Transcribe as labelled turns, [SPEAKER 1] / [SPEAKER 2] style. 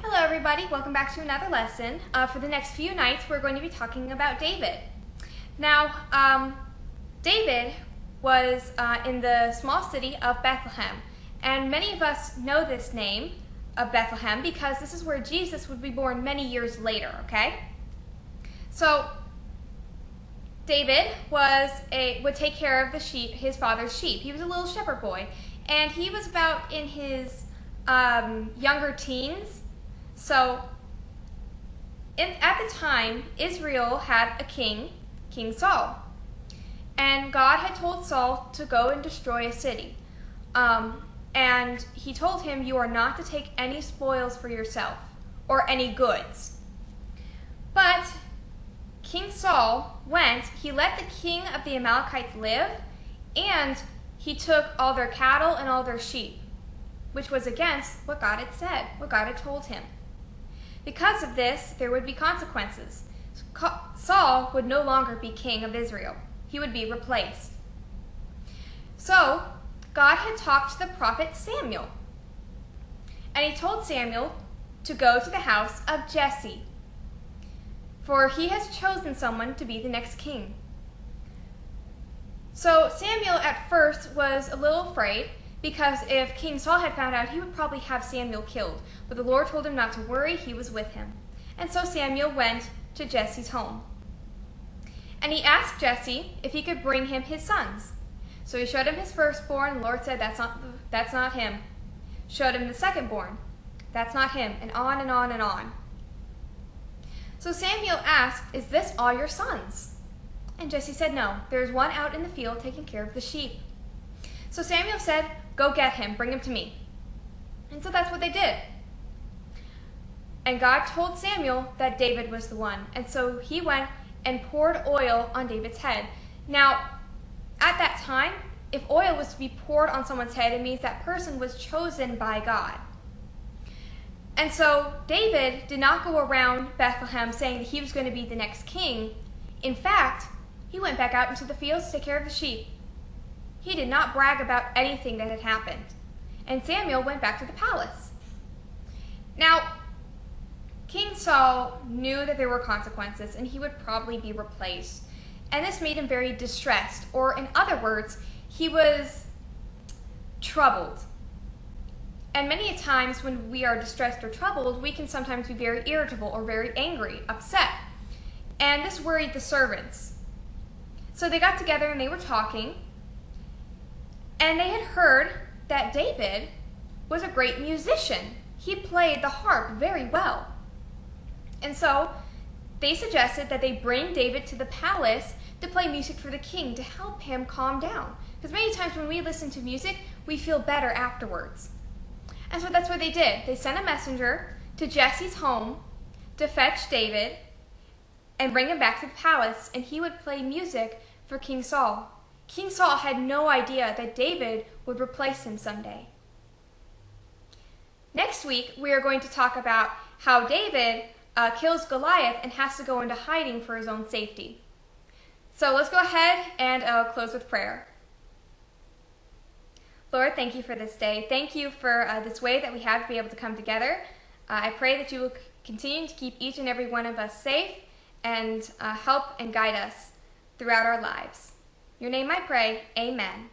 [SPEAKER 1] Hello everybody, welcome back to another lesson. For the next few nights we're going to be talking about David. Now, David was in the small city of Bethlehem, and many of us know this name of Bethlehem because this is where Jesus would be born many years later, okay? So, David would take care of the sheep, his father's sheep. He was a little shepherd boy, and he was about in his younger teens. So, at the time, Israel had a king, King Saul. And God had told Saul to go and destroy a city. And he told him, you are not to take any spoils for yourself, or any goods. But King Saul went, he let the king of the Amalekites live, and he took all their cattle and all their sheep, which was against what God had said, what God had told him. Because of this, there would be consequences. Saul would no longer be king of Israel. He would be replaced. So, God had talked to the prophet Samuel. And he told Samuel to go to the house of Jesse, for he has chosen someone to be the next king. So Samuel at first was a little afraid, because if King Saul had found out, he would probably have Samuel killed. But the Lord told him not to worry, he was with him. And so Samuel went to Jesse's home. And he asked Jesse if he could bring him his sons. So he showed him his firstborn, and the Lord said, that's not him. Showed him the secondborn, that's not him, and on and on and on. So Samuel asked, is this all your sons? And Jesse said, no, there's one out in the field taking care of the sheep. So Samuel said, go get him, bring him to me. And so that's what they did. And God told Samuel that David was the one. And so he went and poured oil on David's head. Now, at that time, if oil was to be poured on someone's head, it means that person was chosen by God. And so David did not go around Bethlehem saying that he was going to be the next king. In fact, he went back out into the fields to take care of the sheep. He did not brag about anything that had happened. And Samuel went back to the palace. Now, King Saul knew that there were consequences and he would probably be replaced. And this made him very distressed, or in other words, he was troubled. And many times when we are distressed or troubled, we can sometimes be very irritable or very angry, upset. And this worried the servants. So they got together and they were talking. And they had heard that David was a great musician. He played the harp very well. And so they suggested that they bring David to the palace to play music for the king to help him calm down. Because many times when we listen to music, we feel better afterwards. And so that's what they did. They sent a messenger to Jesse's home to fetch David and bring him back to the palace, and he would play music for King Saul. King Saul had no idea that David would replace him someday. Next week, we are going to talk about how David kills Goliath and has to go into hiding for his own safety. So let's go ahead and close with prayer. Lord, thank you for this day. Thank you for this way that we have to be able to come together. I pray that you will continue to keep each and every one of us safe and help and guide us throughout our lives. In your name I pray, amen.